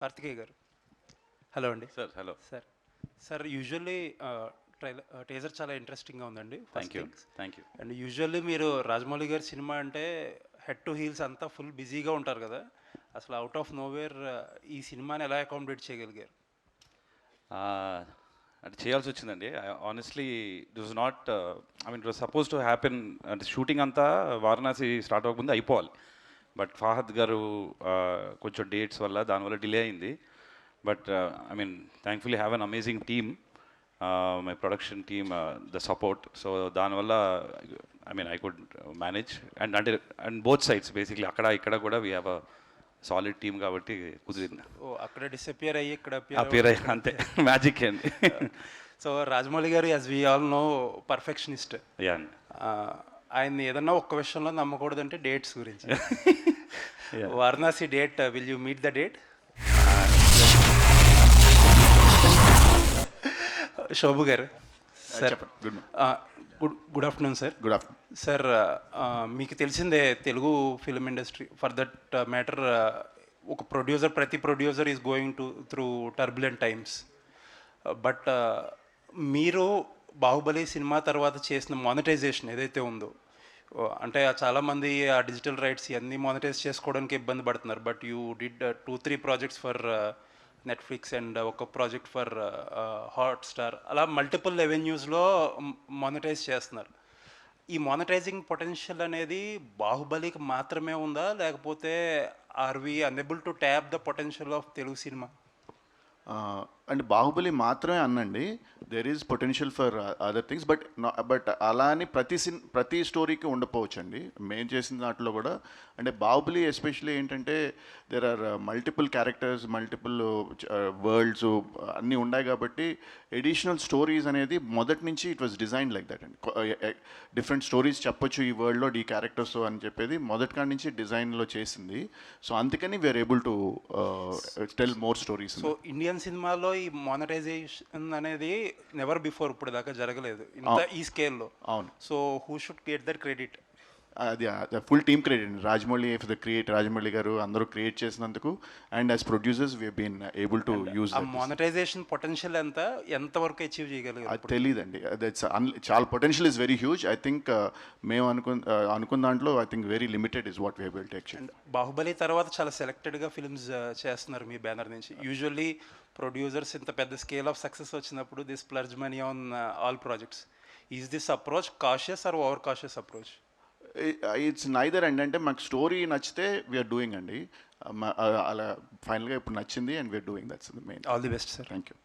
కార్తికేయ గారు. హలో అండి. Sir hello. Sir sir usually teaser చాలా ఇంట్రెస్టింగ్గా ఉందండి. Thank you thank you. And usually మీరు రాజమౌళి గారి సినిమా అంటే హెడ్ టు హీల్స్ అంతా ఫుల్ బిజీగా ఉంటారు కదా, అసలు అవుట్ ఆఫ్ నోవేర్ ఈ సినిమాని ఎలా అకామిడేట్ చేయగలిగారు? అంటే చేయాల్సి వచ్చిందండి. Honestly this was not, I mean it was suppose to happen. అంటే షూటింగ్ అంతా వారణాసి స్టార్ట్ అవ్వకముందు అయిపోవాలి. బట్ ఫాహద్ గారు కొంచెం డేట్స్ వల్ల దానివల్ల డిలే అయింది. But I mean thankfully have an amazing team, my production team, the support. So దానివల్ల I mean I could manage and both sides basically అక్కడ ఇక్కడ కూడా we have a solid team కాబట్టి కుదిరింది. అక్కడ డిసపియర్ అయ్యి ఇక్కడ అపియర్ అయ్యి అంతే మ్యాజిక్ అండి. So Rajamouli garu as we all know perfectionist. Yeah. ఆయన్ని ఏదన్నా ఒక్క విషయంలో నమ్మకూడదంటే డేట్స్ గురించి. Varanasi date, will you meet the date? Shobu గారు sir, good afternoon sir. Good afternoon sir. మీకు తెలిసిందే Telugu film industry, for that matter ఒక ప్రొడ్యూసర్, ప్రతి producer is going through turbulent times. But మీరు బాహుబలి సినిమా తర్వాత చేసిన మానిటైజేషన్ ఏదైతే ఉందో, అంటే చాలామంది ఆ డిజిటల్ రైట్స్ ఇవన్నీ మానిటైజ్ చేసుకోవడానికి ఇబ్బంది పడుతున్నారు. But you did 2-3 projects for Netflix and ఒక ప్రాజెక్ట్ ఫర్ హాట్స్టార్, అలా మల్టిపుల్ రెవెన్యూస్లో మానిటైజ్ చేస్తున్నారు. ఈ మానిటైజింగ్ పొటెన్షియల్ అనేది బాహుబలికి మాత్రమే ఉందా, లేకపోతే are we unable to tap the potential of Telugu cinema? అంటే బాహుబలి మాత్రమే అన్నండి, there is potential for other things. But అలా అని ప్రతి స్టోరీకి ఉండకపోవచ్చు అండి. మేము చేసిన దాంట్లో కూడా అంటే బాహుబలి ఎస్పెషల్లీ ఏంటంటే there are multiple characters, multiple worlds అన్నీ ఉన్నాయి కాబట్టి ఎడిషనల్ స్టోరీస్ అనేది మొదటి నుంచి it was design like that అండి. డిఫరెంట్ స్టోరీస్ చెప్పొచ్చు ఈ వరల్డ్లో ఈ క్యారెక్టర్స్ అని చెప్పేది మొదటి కాడి నుంచి డిజైన్లో చేసింది. సో అందుకని we're able to tell more stories. So Indian సినిమాలో ఈ మానిటైజేషన్ అనేది నెవర్ బిఫోర్ ఇప్పుడు దాకా జరగలేదు ఇంత ఈ స్కేల్లో. అవును. So who should get that credit? అది ఫుల్ టీమ్ క్రెడిట్ అండి. రాజమౌళి ఫర్ ద రాజమౌళి గారు అందరూ క్రియేట్ చేసినందుకు, and as producers we been able to use. ఆ మానిటైజేషన్ పొటెన్షియల్ ఎంతవరకు అచీవ్ చేయగలిగారు? అది తెలియదండి. చాలా potential is very huge. I think మేము అనుకున్న దాంట్లో I think very limited is what we able to actually. Baahubali తర్వాత చాలా సెలెక్టెడ్గా ఫిల్మ్స్ చేస్తున్నారు మీ బ్యానర్ నుంచి. యూజువల్లీ ప్రొడ్యూసర్స్ ఇంత పెద్ద స్కేల్ ఆఫ్ సక్సెస్ వచ్చినప్పుడు this splurge money on all projects. Is this approach cautious or over cautious approach? It's neither అండి. అంటే మాకు స్టోరీ నచ్చితే వీఆర్ డూయింగ్ అండి. అలా ఫైనల్గా ఇప్పుడు నచ్చింది and we're doing. That's the main. All the best sir. Thank you.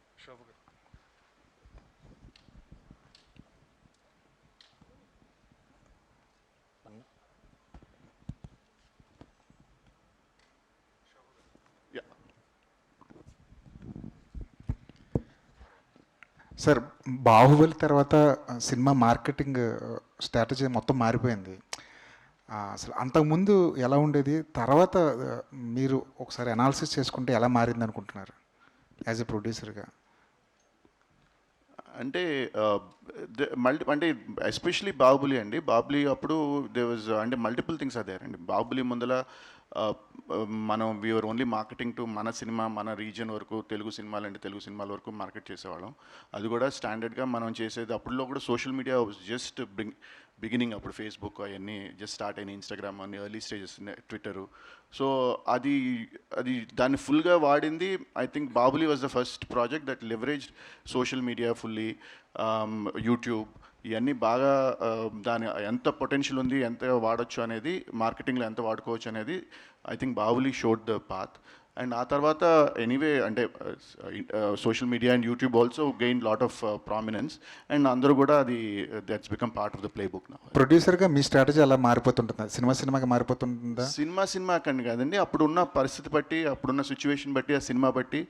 Sir, Baahubali తర్వాత సినిమా మార్కెటింగ్ స్ట్రాటజీ మొత్తం మారిపోయింది. అసలు అంతకుముందు ఎలా ఉండేది, తర్వాత మీరు ఒకసారి అనాలిసిస్ చేసుకుంటే ఎలా మారింది అనుకుంటున్నారు యాజ్ ఎ ప్రొడ్యూసర్గా? అంటే అంటే ఎస్పెషలీ బాహుబలి అండి. బాహుబలి అప్పుడు దే వాజ్ అంటే మల్టిపుల్ థింగ్స్ అదే అండి. బాహుబలి ముందల మనం వీఆర్ ఓన్లీ మార్కెటింగ్ టు మన సినిమా, మన రీజియన్ వరకు, తెలుగు సినిమాలు అంటే తెలుగు సినిమాల వరకు మార్కెట్ చేసేవాళ్ళం. అది కూడా స్టాండర్డ్గా మనం చేసేది. అప్పుడులో కూడా సోషల్ మీడియా జస్ట్ బిగినింగ్. అప్పుడు ఫేస్బుక్ అవన్నీ జస్ట్ స్టార్ట్ అయినాయి, ఇన్స్టాగ్రామ్ అన్ని ఎర్లీ స్టేజెస్, ట్విట్టరు. సో అది దాన్ని ఫుల్గా వాడింది. I think Baahubali was the first project that leverage social media fully, YouTube ఇవన్నీ బాగా దాని ఎంత పొటెన్షియల్ ఉంది, ఎంత వాడచ్చు అనేది, మార్కెటింగ్లో ఎంత వాడుకోవచ్చు అనేది I think Baahubali showed the path. And ఆ తర్వాత ఎనీవే అంటే social media and YouTube also gain lot of prominence, and అందరూ కూడా అది that's become part of the play book now. ప్రొడ్యూసర్గా మీ స్ట్రాటజీ అలా మారిపోతుంటుందా? సినిమాకి మారిపోతుంటుందా? సినిమా కండి కాదండి, అప్పుడున్న పరిస్థితి బట్టి, అప్పుడున్న సిచ్యువేషన్ బట్టి, ఆ సినిమా బట్టి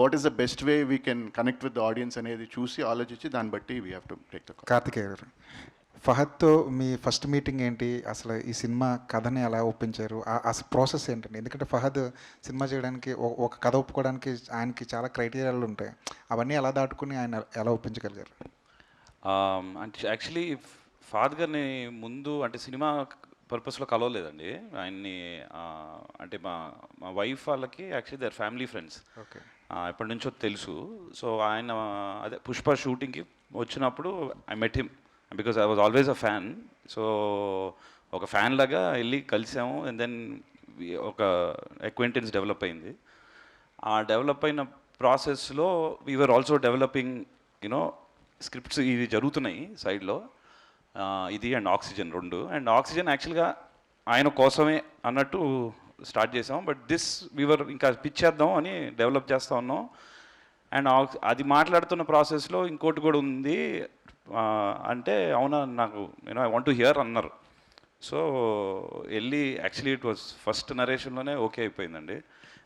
what is the best way we can connect with the audience అనేది చూసి ఆలోచించి దాన్ని బట్టి we have to take the call. Karthikeya garu, ఫహద్తో మీ ఫస్ట్ మీటింగ్ ఏంటి? అసలు ఈ సినిమా కథని ఎలా ఒప్పించారు? అసలు ప్రాసెస్ ఏంటండి? ఎందుకంటే ఫహద్ సినిమా చేయడానికి, ఒక కథ ఒప్పుకోవడానికి ఆయనకి చాలా క్రైటీరియాలు ఉంటాయి. అవన్నీ ఎలా దాటుకుని ఆయన ఎలా ఒప్పించగలిగారు? అంటే యాక్చువల్లీ ఫాదర్ గారిని ముందు అంటే సినిమా పర్పస్లో కలవలేదండి ఆయన్ని. అంటే మా మా వైఫ్ వాళ్ళకి actually their family friends, okay. ఎప్పటి నుంచో తెలుసు. సో ఆయన అదే పుష్ప షూటింగ్కి వచ్చినప్పుడు I met him because I was always a fan. So ఒక ఫ్యాన్ లాగా వెళ్ళి కలిసాము. అండ్ దెన్ ఒక అక్వైంటెన్స్ డెవలప్ అయింది. ఆ డెవలప్ అయిన ప్రాసెస్లో we're also developing you know scripts ఇవి జరుగుతున్నాయి సైడ్లో, ఇది అండ్ ఆక్సిజన్ 2. అండ్ ఆక్సిజన్ యాక్చువల్గా ఆయన కోసమే అన్నట్టు స్టార్ట్ చేసాం. బట్ దిస్ వీవర్ ఇంకా పిచ్ చేద్దాం అని డెవలప్ చేస్తూ ఉన్నాం. అండ్ అది మాట్లాడుతున్న ప్రాసెస్లో ఇంకోటి కూడా ఉంది. అంటే అవునా, నాకు ఐ వాంట్ టు హియర్ అన్నారు. సో వెళ్ళి యాక్చువల్లీ ఇట్ వాజ్ ఫస్ట్ నరేషన్లోనే ఓకే అయిపోయిందండి.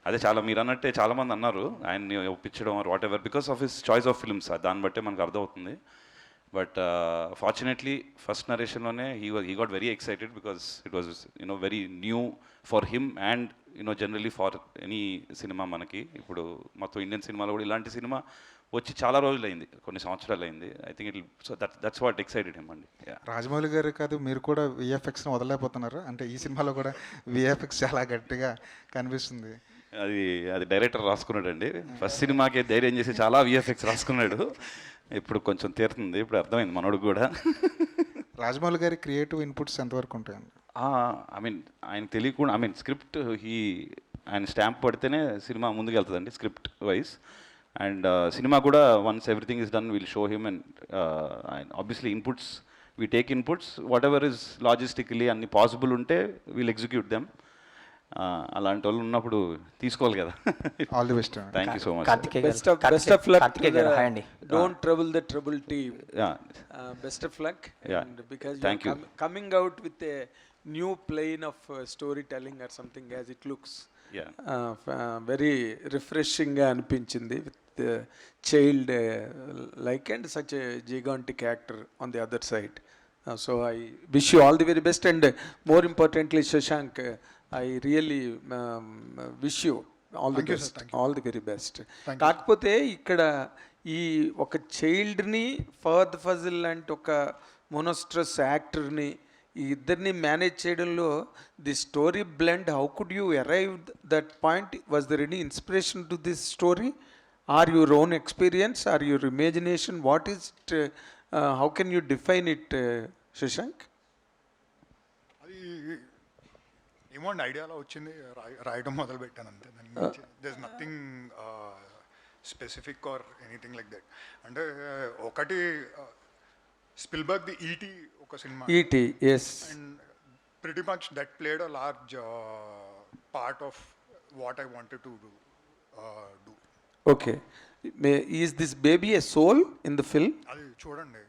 అదే చాలా మీరు అన్నట్టే చాలామంది అన్నారు ఆయన్ని ఒప్పించడం or whatever because of his choice of films, దాన్ని బట్టే మనకు అర్థమవుతుంది. బట్ ఫార్చునేట్లీ ఫస్ట్ నరేషన్లోనే he got very excited because it was very new for him and generally for any cinema. మనకి ఇప్పుడు మొత్తం ఇండియన్ సినిమాలో కూడా ఇలాంటి సినిమా వచ్చి చాలా రోజులు అయింది, కొన్ని సంవత్సరాలు అయింది. I think it so that's what excited him అండి. రాజమౌళి గారు కాదు, మీరు కూడా విఎఫ్ఎక్స్ని వదలలేకపోతున్నారు. అంటే ఈ సినిమాలో కూడా విఎఫ్ఎక్స్ చాలా గట్టిగా కనిపిస్తుంది. అది డైరెక్టర్ రాసుకున్నాడు అండి. ఫస్ట్ సినిమాకే ధైర్యం చేసి చాలా విఎఫ్ఎక్స్ రాసుకున్నాడు. ఇప్పుడు కొంచెం తీరుతుంది, ఇప్పుడు అర్థమైంది మనోడు కూడా. రాజమౌళి గారి క్రియేటివ్ ఇన్పుట్స్ ఎంతవరకు ఉంటాయండి? ఐ మీన్ ఆయన తెలియకుండా స్క్రిప్ట్ ఆయన స్టాంప్ పడితేనే సినిమా ముందుకు వెళ్తుందండి స్క్రిప్ట్ వైజ్. అండ్ సినిమా కూడా once everything is done will show him. And obviously inputs we take inputs whatever is logistically అన్ని పాసిబుల్ ఉంటే వీల్ ఎగ్జిక్యూట్ దెమ్. అలాంటి వాళ్ళు ఉన్నప్పుడు తీసుకోవాలి కదా. All the best. Thank you so much. Best of luck to the, don't trouble the trouble team. Best of luck. And because Thank you're you. coming out with a new plane of storytelling or something as it looks. Very refreshing గా అనిపించింది with the child like and such a gigantic actor on the other side. So I wish you all the very best, and more importantly Shashank, I really wish you all the best, all the very best. కాకపోతే ఇక్కడ ఈ ఒక చైల్డ్ని ఫహద్ ఫజిల్ అంటే ఒక మోనోస్ట్రస్ యాక్టర్ని ఈ ఇద్దరిని manage చేయడంలో the story blend, how could you arrive that point? Was there any inspiration to this story or your own experience or your imagination? What is it? How can you define it Shashank? అది ఏమోండి ఐడియాలో వచ్చింది, రాయడం మొదలు పెట్టాను అంతే. దాని there is nothing specific or anything like that. అంటే ఒకటి స్పిల్బర్గ్ ది ఈటీ ఒక cinema, ET, yes, and pretty much that played a large part of what I wanted to do. Okay. Is this baby a soul in the film? అది చూడండి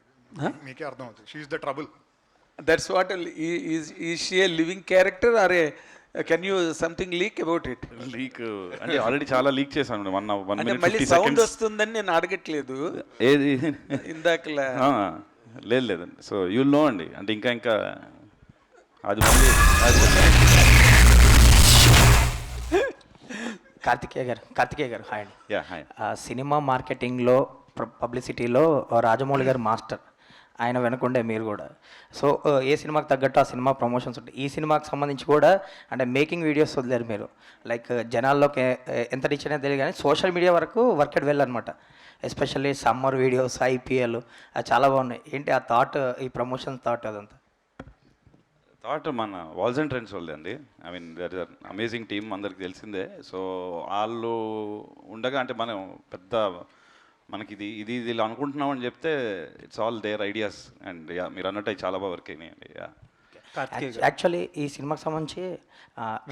మీకే అర్థం అవుతుంది. She is the trouble. That's what is she a living character or a can you something leak about it? Leak అంటే already చాలా leak చేశాను. 1 అంటే minute మళ్ళీ 50 సౌండ్ seconds. వస్తుందని నేను అడగట్లేదు ఏది ఇందాకలా. లేదండి. సో యూల్ నో అండి. అంటే ఇంకా అది మళ్ళీ కార్తికేయ గారు హాయ్ అండి. హాయ్. సినిమా మార్కెటింగ్లో పబ్లిసిటీలో రాజమౌళి గారు మాస్టర్, ఆయన వెనకుండే మీరు కూడా. సో ఏ సినిమాకి తగ్గట్టు ఆ సినిమా ప్రమోషన్స్ ఉంటాయి. ఈ సినిమాకి సంబంధించి కూడా అంటే మేకింగ్ వీడియోస్ వదిలేరు మీరు, లైక్ జనాల్లోకి ఎంత రీచ్ అనేది తెలియదు కానీ సోషల్ మీడియా వరకు వర్కెడ్ వెళ్ళనమాట. ఎస్పెషల్లీ సమ్మర్ వీడియోస్, ఐపీఎల్ అది చాలా బాగున్నాయి. ఏంటి ఆ థాట్, ఈ ప్రమోషన్ థాట్ అదంతా? థాట్ మన వాల్స్ అండ్ ట్రెండ్స్ వాళ్ళే అండి. I mean there is amazing team, అందరికి తెలిసిందే. సో వాళ్ళు ఉండగా అంటే మనం పెద్ద మనకి ఇది ఇలా అనుకుంటున్నాం అని చెప్తే it's all their ideas. And మీరు అన్నట్టు చాలా బాగా వర్క్ అయినాయండి. యాక్చువల్లీ ఈ సినిమాకి సంబంధించి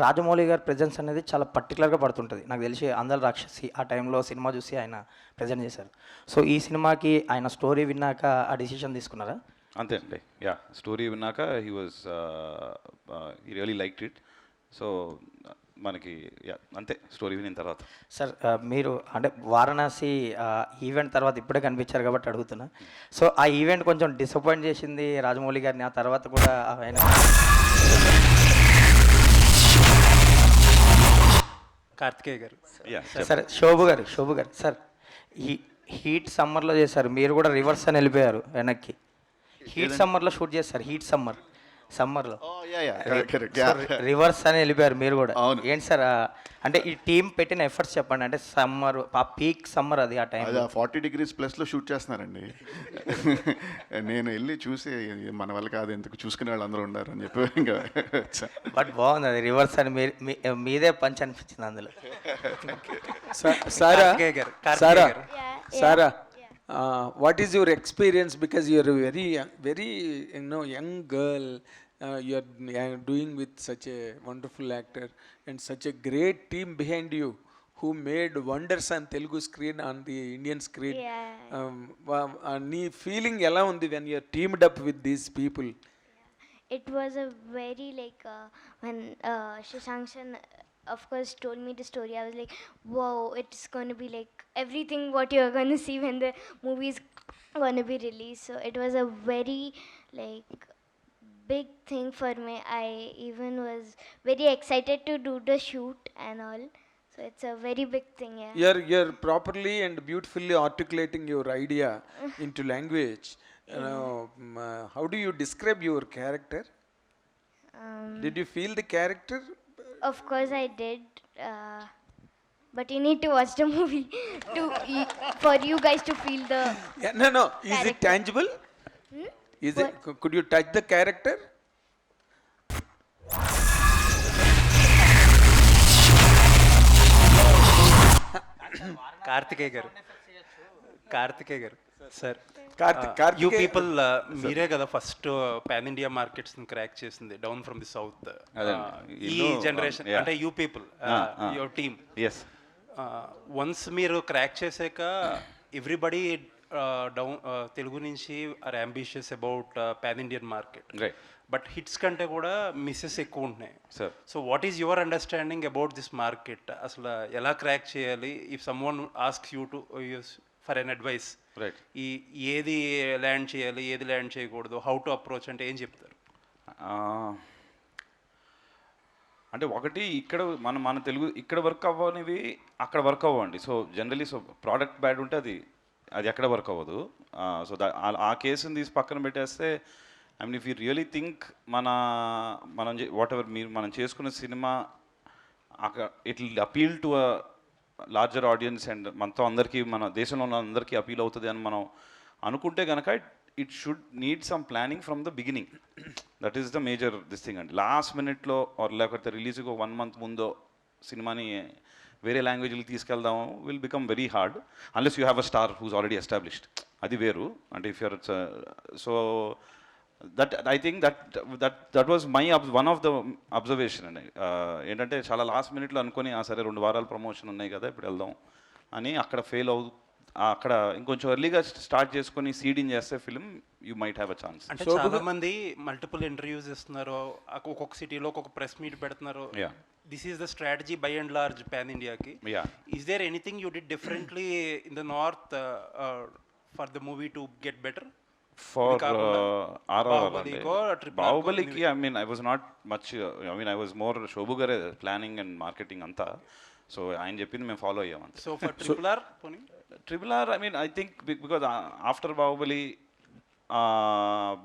రాజమౌళి గారి ప్రెజెన్స్ అనేది చాలా పర్టికులర్గా పడుతుంటుంది. నాకు తెలిసి అందరు రాక్షసి ఆ టైంలో సినిమా చూసి ఆయన ప్రజెంట్ చేశారు. సో ఈ సినిమాకి ఆయన స్టోరీ విన్నాక ఆ డిసిషన్ తీసుకున్నారా? అంతే అండి. స్టోరీ విన్నాక he really liked it. So మనకి అంతే స్టోరీ వినిన తర్వాత. సార్ మీరు అంటే వారణాసి ఈవెంట్ తర్వాత ఇప్పుడే కనిపించారు కాబట్టి అడుగుతున్నా. సో ఆ ఈవెంట్ కొంచెం డిసప్పాయింట్ చేసింది రాజమౌళి గారిని. ఆ తర్వాత కూడా ఆయన కార్తికేయ గారు. సార్ శోభు గారు సార్ హీట్ సమ్మర్లో చేశారు, మీరు కూడా రివర్స్ అని వెళ్ళిపోయారు వెనక్కి. హీట్ సమ్మర్లో షూట్ చేస్తారు. హీట్ సమ్మర్ సమ్మర్లో రివర్స్ రివర్స్ అని వెళ్ళిపోయారు మీరు కూడా. అవును. ఏంటి సార్ అంటే ఈ టీం పెట్టిన ఎఫర్ట్స్ చెప్పండి. అంటే సమ్మర్ ఆ పీక్ సమ్మర్ అది ఆ టైం. అది 40 degrees ప్లస్లో షూట్ చేస్తున్నారండి. నేను వెళ్ళి చూసి మన వల్ల కాదు, ఎందుకు చూసుకునే వాళ్ళు అందరూ ఉన్నారు అని చెప్పి ఇంకా వచ్చా. బట్ బాగుంది అది రివర్స్ అని మీదే పంచ్ అనిపించింది అందులో. Sarah, Karthikeya garu. Sarah, Karthikeya garu. Sarah, what is your experience? Because you are a very young girl. You are doing with such a wonderful actor and such a great team behind you who made wonders on Telugu screen, on the Indian screen. Nee feeling ela undi when you are teamed up with these people? It was a very when Shashank Sir of course told me the story, I was like, wow, it's going to be like everything what you're going to see when the movie is going to be released. So it was a very big thing for me. I even was very excited to do the shoot and all. So it's a very big thing, yeah. You're properly and beautifully articulating your idea into language. How do you describe your character? Did you feel the character? Of course I did, but you need to watch the movie for you guys to feel the. Yeah, no. Is it Character. tangible? Is it? Could you touch the character? Karthikeya గారు sir, Karthikeya. You people మీరే కదా first pan India markets crack చేసింది down from the south. ఈ generation అంటే you people your team. Yes. Once మీరు crack చేసాక everybody down Telugu నుంచి are ambitious about pan Indian market. Right. But hits కంటే కూడా మిస్సెస్ ఎక్కువ ఉంటున్నాయి. Sir. So what is your understanding about this market? అసలు ఎలా క్రాక్ చేయాలి? If someone asks you to for an advice, right. ఏది land చేయాలి, ఏది ల్యాండ్ చేయకూడదు, హౌ టు అప్రోచ్ అంటే ఏం చెప్తారు? అంటే ఒకటి ఇక్కడ మన తెలుగు ఇక్కడ వర్క్ అవ్వనివి అక్కడ వర్క్ అవ్వండి. సో జనరలీ ప్రోడక్ట్ బ్యాడ్ ఉంటే అది ఎక్కడ వర్క్ అవ్వదు. సో ఆ కేసుని తీసి పక్కన పెట్టేస్తే, I mean if you really think మనం వాట్ ఎవర్ మనం చేసుకున్న సినిమా అక్కడ it will appeal to a larger audience and మనతో అందరికీ, మన దేశంలో ఉన్న అందరికీ అపీల్ అవుతుంది అని మనం అనుకుంటే కనుక it should need some planning from the beginning. That is the major this thing అండి. లాస్ట్ మినిట్లో లేకపోతే రిలీజ్కి 1 month ముందో సినిమాని వేరే లాంగ్వేజ్కి తీసుకెళ్దాము will become very hard unless you have a star who's already established. అది వేరు. అంటే if your so that I think that was my one of the observation అండి. ఏంటంటే చాలా లాస్ట్ మినిట్లో అనుకొని సరే 2 వారాలు ప్రమోషన్ ఉన్నాయి కదా ఇప్పుడు వెళ్దాం అని అక్కడ ఫెయిల్ అక్కడ ఇంకొంచెం ఎర్లీగా స్టార్ట్ చేసుకొని సీడింగ్ చేస్తే film you might have a chance. అంటే చాలా మంది మల్టిపుల్ ఇంటర్వ్యూస్ ఇస్తున్నారు, ఒక్కొక్క సిటీలో ఒక్కొక్క ప్రెస్ మీట్ పెడుతున్నారు. This is the strategy by and large pan ఇండియాకి. Is there anything you did differently in the north for the movie to get better? For బాహుబలికి I mean I was not much, I mean I was more Shobu గారే planning and marketing అంతా. So ఆయన చెప్పింది మేము follow అయ్యాం అంతే. So for triple R I mean I think because after Baahubali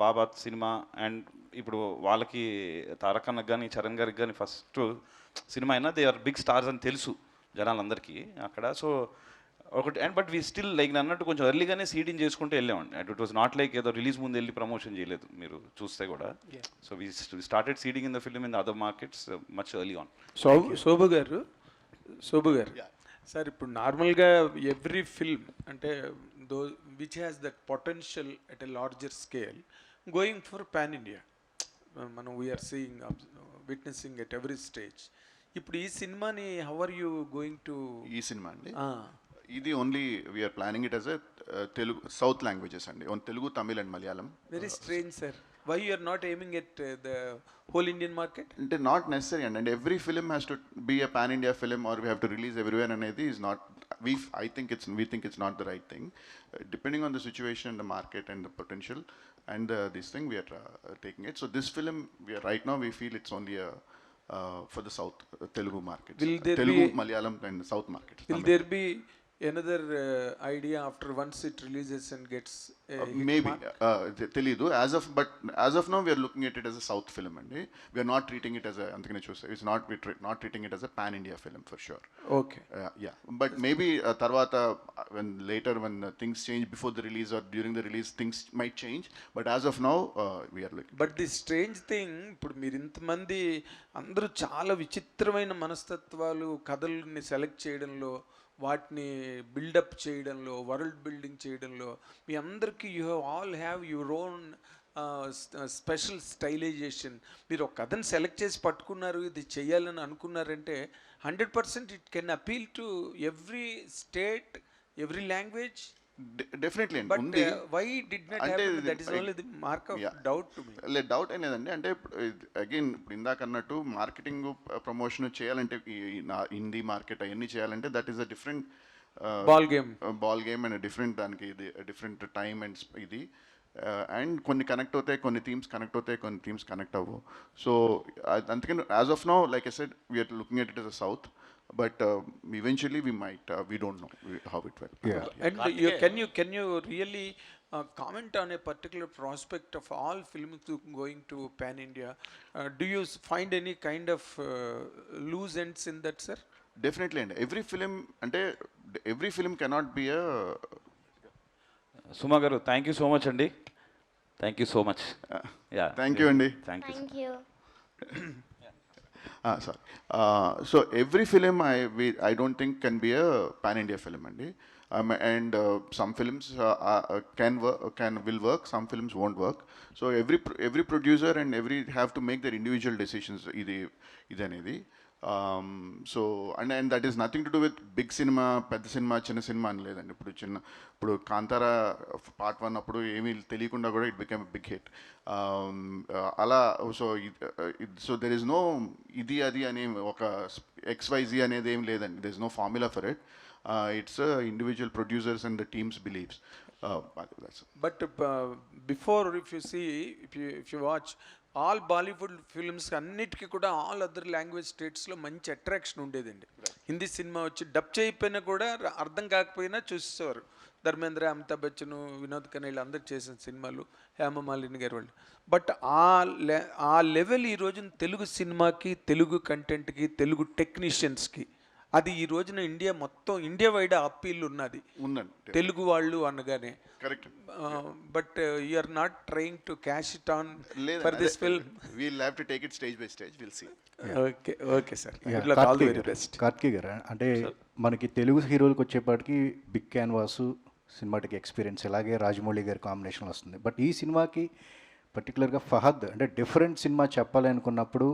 బాబాత్ cinema and ఇప్పుడు వాళ్ళకి తారక్ అన్నకు కానీ చరణ్ గారికి కానీ ఫస్ట్ సినిమా అయినా దే ఆర్ బిగ్ స్టార్స్ అని తెలుసు జనాలందరికీ అక్కడ. సో ఒకటి and but we still like అన్నట్టు కొంచెం ఎర్లీగానే సీడింగ్ చేసుకుంటూ వెళ్ళామండి. And it was not like ఏదో రిలీజ్ ముందు వెళ్ళి ప్రమోషన్ చేయలేదు మీరు చూస్తే కూడా. So we started seeding in the film in the other markets much early on. Shobu గారు సార్, ఇప్పుడు నార్మల్గా ఎవ్రీ ఫిల్మ్ అంటే which has that potential at a larger scale going for pan India, మనం we're seeing witnessing at every stage. ఇప్పుడు ఈ సినిమాని how are you going to? ఈ cinema అండి ఇది only we're planning it as a Telugu south languages అండి, own Telugu, Tamil and Malayalam. Very strange sir, why you are not aiming at the whole Indian market? అంటే not necessary and every film has to be a pan India film or we have to release everywhere అనేది is not, we think it's not the right thing. Depending on the situation in the market and the potential and this thing we are taking it. So this film right now we feel it's only for the south Telugu market, Telugu, Malayalam and south market. Will there be another idea after once it releases and gets a hit maybe mark? తెలీదు as of no we're looking at it as a south film అండి. We're not treating it as a, అందుకనే చూస్తే it's not treating it as a pan India film for sure. Okay. Yeah, but maybe తర్వాత when things change before the release or during the release things might change, but as of now we are looking. But the strange thing, ఇప్పుడు మీరు ఇంతమంది అందరూ చాలా విచిత్రమైన మనస్తత్వాలు కథల్ని select చేయడంలో, వాటిని బిల్డప్ చేయడంలో, వరల్డ్ బిల్డింగ్ చేయడంలో మీ అందరికీ you all have your own special stylization. మీరు ఒక కథను సెలెక్ట్ చేసి పట్టుకున్నారు, ఇది చేయాలని అనుకున్నారంటే 100% it can appeal to every state, every language. Definitely అండి బట్ ఉంది. వై డిడ్ నాట్ అంటే happen? That is only the mark of doubt to me. లేదు, డౌట్ అనేదండి. అంటే అగైన్ ఇప్పుడు ఇందాక అన్నట్టు మార్కెటింగ్ ప్రమోషన్ చేయాలంటే హిందీ మార్కెట్ అవన్నీ చేయాలంటే that is a different ball game and different దానికి ఇది డిఫరెంట్ టైం అండ్ ఇది అండ్ కొన్ని కనెక్ట్ అవుతాయి, కొన్ని థీమ్స్ కనెక్ట్ అవుతాయి, కొన్ని థీమ్స్ కనెక్ట్ అవ్వవు. సో అందుకని as of now like I said we're looking at it as a south, but eventually we don't know how it will. And can you really comment on a particular prospect of all films going to pan India? Do you find any kind of loose ends in that, sir? Definitely, and every film cannot be a సుమా గారు thank you so much అండి. Thank you so much. Yeah thank you అండి. Thank you. Thank you. Sorry. So every film I don't think can be a pan India film అండి. And some films will work, some films won't work. So every producer and every have to make their individual decisions ఇది అనేది. So and that is nothing to do with big cinema, పెద్ద cinema, చిన్న cinema అని లేదండి. ఇప్పుడు Kantara part 1 అప్పుడు ఏమీ తెలియకుండా కూడా ఇట్ బికమ్ బిగ్ హిట్. అలా సో దెర్ ఇస్ నో ఇది అది అనే ఒక XYZ అనేది ఏం లేదండి. There is no formula for it. It's individual producers and the team's beliefs. But before, if you watch all Bollywood films అన్నిటికీ కూడా ఆల్ అదర్ లాంగ్వేజ్ స్టేట్స్లో మంచి అట్రాక్షన్ ఉండేదండి. హిందీ సినిమా వచ్చి డబ్ చేయకపోయినా కూడా అర్థం కాకపోయినా చూసేవారు. ధర్మేంద్ర, అమితాబ్ బచ్చన్, వినోద్ ఖన్నా వీళ్ళందరూ చేసిన సినిమాలు, హేమమాలిని గారి వాళ్ళు. బట్ ఆ లెవెల్ ఈ రోజున తెలుగు సినిమాకి, తెలుగు కంటెంట్కి, తెలుగు టెక్నీషియన్స్కి అది ఈ రోజున ఇండియా మొత్తం ఇండియా వైడ్ అప్పీల్ ఉన్నది తెలుగు వాళ్ళు అనగానే. Correct. But you are not trying to cash it on for this film. We'll have to take it stage by stage. We'll see. Okay sir. All the very best. Karthikeya garu, అంటే మనకి తెలుగు హీరోలకు వచ్చేపాటికి big canvas, cinematic experience, ఇలాగే రాజమౌళి గారి combination వస్తుంది. But ఈ సినిమాకి పర్టికులర్గా ఫహద్ అంటే డిఫరెంట్ సినిమా చెప్పాలి అనుకున్నప్పుడు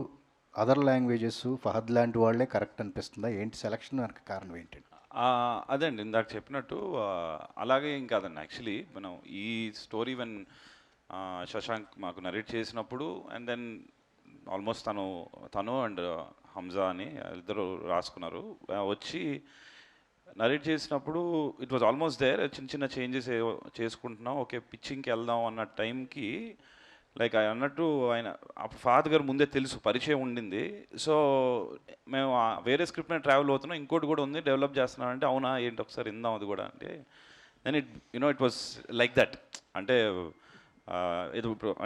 అదర్ లాంగ్వేజెస్ ఫహద్ లాంటి వాళ్ళే కరెక్ట్ అనిపిస్తుందా? ఏంటి సెలక్షన్ వెనక కారణం ఏంటండి? అదే అండి ఇందాక చెప్పినట్టు అలాగే ఏం కాదండి. యాక్చువల్లీ మనం ఈ స్టోరీ వెన్ శశాంక్ మాకు నరేట్ చేసినప్పుడు అండ్ దెన్ ఆల్మోస్ట్ తను అండ్ హంజా అని ఇద్దరు రాసుకున్నారు. వచ్చి నరేట్ చేసినప్పుడు ఇట్ వాజ్ ఆల్మోస్ట్ దేర్. చిన్న చిన్న చేంజెస్ చేసుకుంటున్నాం, ఓకే పిచ్చింగ్కి వెళ్దాం అన్న టైంకి లైక్ అన్నట్టు ఆయన ఫాదర్ గారు ముందే తెలుసు, పరిచయం ఉండింది. సో మేము వేరే స్క్రిప్ట్ మీద ట్రావెల్ అవుతున్నాం, ఇంకోటి కూడా ఉంది డెవలప్ చేస్తున్నాం అంటే అవునా ఏంటి ఒకసారి ఇందాం అది కూడా అంటే then it was like that. అంటే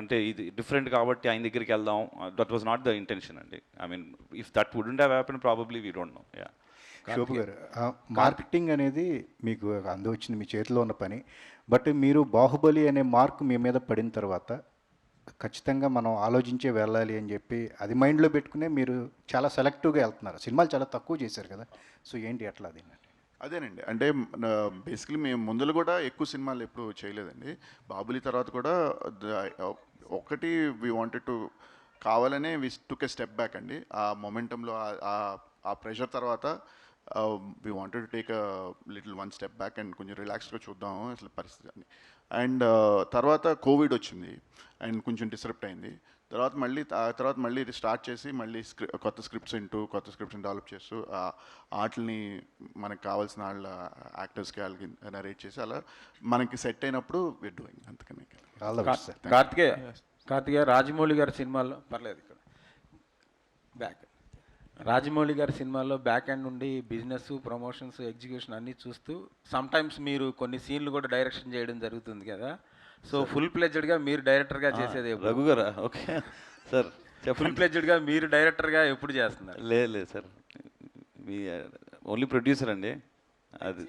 అంటే ఇది డిఫరెంట్ కాబట్టి ఆయన దగ్గరికి వెళ్దాం, that was not the intention అండి. I mean if that wouldn't have happen probably we don't know. Yeah Shobha గారు, మార్కెటింగ్ అనేది మీకు వచ్చింది, మీ చేతిలో ఉన్న పని. బట్ మీరు బాహుబలి అనే మార్క్ మీ మీద పడిన తర్వాత ఖచ్చితంగా మనం ఆలోచించే వెళ్ళాలి అని చెప్పి అది మైండ్లో పెట్టుకునే మీరు చాలా సెలెక్టివ్గా వెళ్తున్నారు. సినిమాలు చాలా తక్కువ చేశారు కదా, సో ఏంటి అట్లా అది? అదేనండి, అంటే బేసికలీ మేము ముందులో కూడా ఎక్కువ సినిమాలు ఎప్పుడు చేయలేదండి. బాహుబలి తర్వాత కూడా ఒకటి వీ వాంటెడ్ టు కావాలనే వి టుక్ ఎ స్టెప్ బ్యాక్ అండి. ఆ మొమెంటంలో ఆ ప్రెషర్ తర్వాత we wanted to take a little one step back and కొంచెం రిలాక్స్గా చూద్దాము అసలు పరిస్థితి అని. అండ్ తర్వాత కోవిడ్ వచ్చింది అండ్ కొంచెం డిస్టర్బ్ అయింది. తర్వాత మళ్ళీ స్టార్ట్ చేసి మళ్ళీ కొత్త స్క్రిప్ట్స్ డెవలప్ చేస్తూ ఆటల్ని మనకు కావాల్సిన వాళ్ళ యాక్టర్స్కి వాళ్ళకి నరేట్ చేసి అలా మనకి సెట్ అయినప్పుడు వీర్ డూయింగ్. అందుకని కార్తికేయ రాజమౌళి గారి సినిమాల్లో పర్లేదు ఇక్కడ బ్యాక్ రాజమౌళి గారి సినిమాల్లో బ్యాక్ ఎండ్ నుండి బిజినెస్, ప్రమోషన్స్, ఎగ్జిక్యూషన్ అన్నీ చూస్తూ సమ్ టైమ్స్ మీరు కొన్ని సీన్లు కూడా డైరెక్షన్ చేయడం జరుగుతుంది కదా. సో ఫుల్ ప్లెడ్జ్డ్గా మీరు డైరెక్టర్గా చేసేది రఘు గారా? ఓకే సార్ ఫుల్ చెప్పండి. ప్లెడ్జ్డ్గా మీరు డైరెక్టర్గా ఎప్పుడు చేస్తున్నారు? లేదు లేదు సార్, మీ ఓన్లీ ప్రొడ్యూసర్ అండి అది.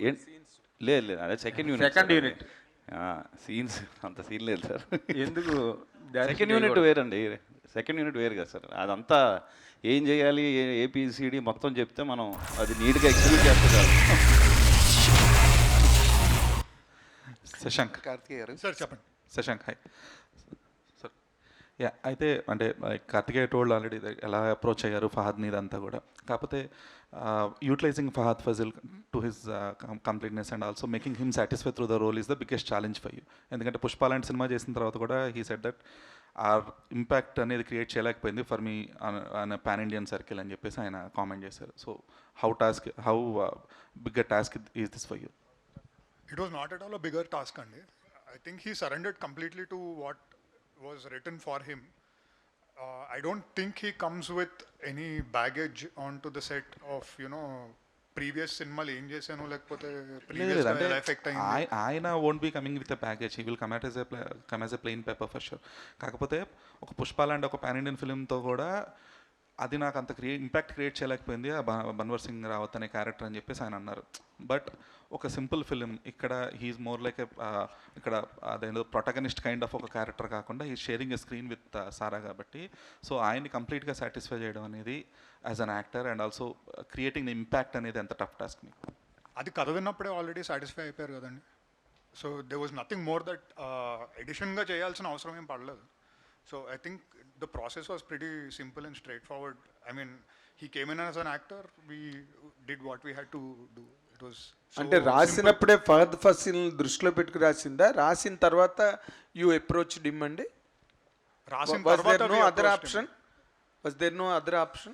ఏం లేదు లేదు, అదే second unit. Second unit scenes అంత సీన్ లేదు సార్. ఎందుకు సెకండ్ యూనిట్ వేరండి, సెకండ్ యూనిట్ వేరు కదా సార్. అదంతా ఏం చేయాలి, ఏపీసీడీ మొత్తం చెప్తే మనం అది నీట్గా ఎగ్జిక్యూట్ చేస్తే శశాంక్ కార్తికేయ గారు సార్ చెప్పండి. Shashank hi sir. యా అయితే అంటే కార్తికేయ టోల్డ్ ఆల్రెడీ ఎలా అప్రోచ్ అయ్యారు ఫహద్ని ఇదంతా కూడా. కాకపోతే utilising Fahadh Faasil to his completeness and also making him satisfy through the role is the biggest challenge for you. ఎందుకంటే పుష్ప లాంటి సినిమా చేసిన తర్వాత కూడా he said that our impact అనేది క్రియేట్ చేయలేకపోయింది for me an pan Indian circle అని చెప్పేసి ఆయన కామెంట్ చేశారు. So how bigger task is this for you? It was not at all a bigger task, Andy. I think he surrendered completely to what was written for him. I don't think he comes with any baggage onto the set of, previous cinema ఏం చేశాను లేకపోతే previous ఎలా effect అయింది. ఆయన won't be coming with a package, he will come as a plain paper for sure. కాకపోతే ఒక పుష్ప లాంటి ఒక పాన్ ఇండియన్ ఫిల్మ్తో కూడా అది నాకు అంత ఇంపాక్ట్ క్రియేట్ చేయలేకపోయింది ఆ బన్వర్ సింగ్ రావత్ అనే క్యారెక్టర్ అని చెప్పేసి ఆయన అన్నారు. బట్ ఒక సింపుల్ ఫిలిం ఇక్కడ హీఈస్ మోర్ లైక్ ఇక్కడ అదేంటో ప్రొటగనిస్ట్ కైండ్ ఆఫ్ ఒక క్యారెక్టర్ కాకుండా he sharing a screen with Sara కాబట్టి సో ఆయన్ని కంప్లీట్గా సాటిస్ఫై చేయడం అనేది as an actor and also creating the impact అనేది ఎంత టఫ్ టాస్క్ మీకు. అది కథ విన్నప్పుడే ఆల్రెడీ సాటిస్ఫై అయిపోయారు కదండి. So they was nothing more that ఎడిషన్గా చేయాల్సిన అవసరం ఏం పడలేదు. So I think the process was pretty simple and straightforward. I mean, he came in as an actor, we did what we had to do. It was so అంటే రాసినప్పుడే Fahadh fossil దృష్టిలో పెట్టుకు రాసిందా, రాసిన తర్వాత యూ అప్రోచ్డ్ హిమ్ అండి? రాసిన Was తర్వాత there no we other approached option? him. Was there no other option?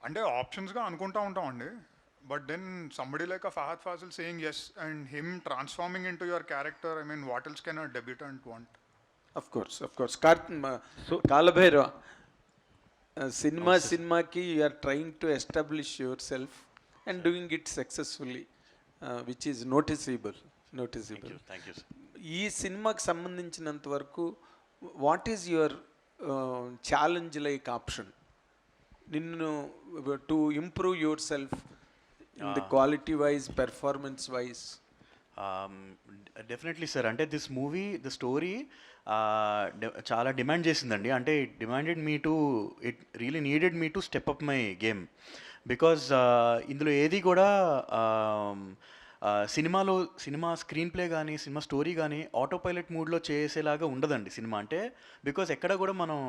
అంటే ఆప్షన్స్గా అనుకుంటా ఉంటామండి. But then somebody like a Fahadh Faasil saying yes and him transforming into your character. I mean what else can a debutante want? Of course. Kaala Bhairava సినిమాకి you are trying to establish yourself and doing it successfully, which is noticeable. Thank you. ఈ సినిమాకి సంబంధించినంత వరకు what is your challenge like option నిన్ను to improve yourself in the quality wise, performance wise? Definitely sir. అంటే this movie the story చాలా demand చేసిందండి. అంటే it demanded me to, it really needed me to step up my game. Because ఇందులో ఏది కూడా cinema screenplay కానీ cinema story కానీ autopilot మూడ్లో చేసేలాగా ఉండదండి సినిమా. అంటే బికాజ్ ఎక్కడ కూడా మనం,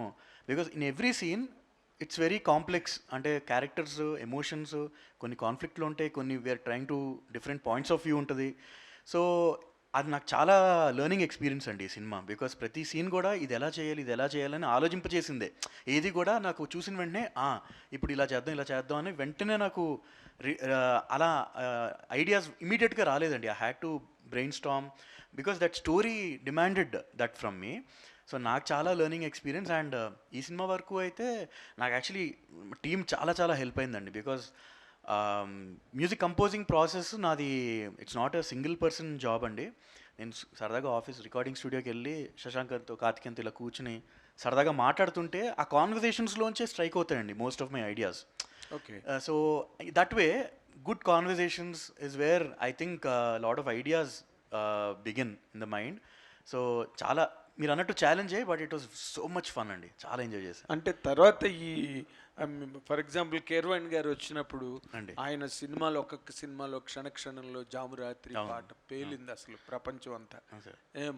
because in every scene it's very complex. అంటే క్యారెక్టర్స్, ఎమోషన్స్, కొన్ని కాన్ఫ్లిక్ట్లు ఉంటాయి, కొన్ని we're trying to different points of view ఉంటుంది. సో అది నాకు చాలా లెర్నింగ్ ఎక్స్పీరియన్స్ అండి ఈ సినిమా. బికాస్ ప్రతి సీన్ కూడా ఇది ఎలా చేయాలని ఆలోచింపచేసిందే. ఏది కూడా నాకు చూసిన వెంటనే ఇప్పుడు ఇలా చేద్దాం అని వెంటనే నాకు అలా ఐడియాస్ ఇమీడియట్గా రాలేదండి. I had to brain Storm because that story demanded that from me. So నాకు చాలా లెర్నింగ్ ఎక్స్పీరియన్స్. అండ్ ఈ సినిమా వరకు అయితే నాకు యాక్చువల్లీ టీమ్ చాలా హెల్ప్ అయిందండి. బికాజ్ మ్యూజిక్ కంపోజింగ్ ప్రాసెస్ నాది it's not a single person job అండి. నేను సరదాగా ఆఫీస్ రికార్డింగ్ స్టూడియోకి వెళ్ళి శశాంకర్తో, కార్తికేయన్తో ఇలా కూర్చుని సరదాగా మాట్లాడుతుంటే ఆ కాన్వర్జేషన్స్లోంచే స్ట్రైక్ అవుతాయండి most of my ideas. Okay. So that way good conversations is where I think lot of ideas begin in the mind. So చాలా మీరు అన్నట్టు challenge but it was so much fun అండి, చాలా ఎంజాయ్ చేశాను. అంటే తర్వాత ఈ ఫర్ ఎగ్జాంపుల్ కీరవాణి గారు వచ్చినప్పుడు ఆయన సినిమాలో ఒక్కొక్క సినిమాలో క్షణంలో జామురాత్రి పాట పేలింది అసలు ప్రపంచం అంతా.